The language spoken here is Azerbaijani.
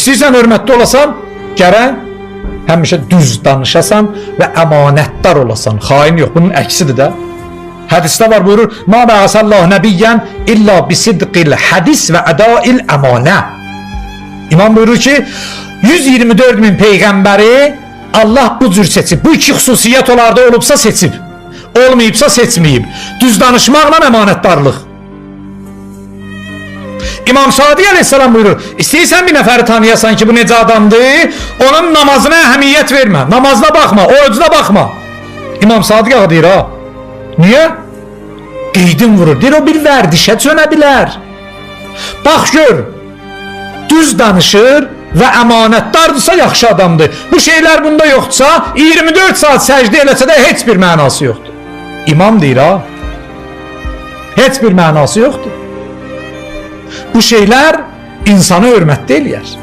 İstəyirsən hörmətli olasan, gərək həmişə düz danışasan və əmanətdar olasan. Xain yox, bunun əksidir də. Hədisdə var, buyurur: "Ma ba'asallahu nabiyyan illa bisidqil hadis və adail əmanə." İmam buyurur ki, 124 min peyğəmbəri Allah bu cür seçib. Bu iki xüsusiyyət onlarda olubsa seçib, olmayıbsa seçməyib. Düz danışmaqla əmanətdarlıq. İmam Sadiq əleyhissalam buyurur: "İstəyirsən bir nəfəri tanıyasan ki, bu necə adamdır, onun namazına əhəmiyyət vermə, namazına baxma, orucuna baxma." İmam Sadiq ağa deyir, ha. Niyə? Qeydin vurur. Deyir, o bir vərdişə çönə bilər. Bax gör, düz danışır və əmanətdardırsa yaxşı adamdır. Bu şeylər bunda yoxdursa, 24 saat səcdə eləsə də heç bir mənası yoxdur. İmam deyir, ha. Heç bir mənası yoxdur. Bu şeylər insanı hörmətli eləyər.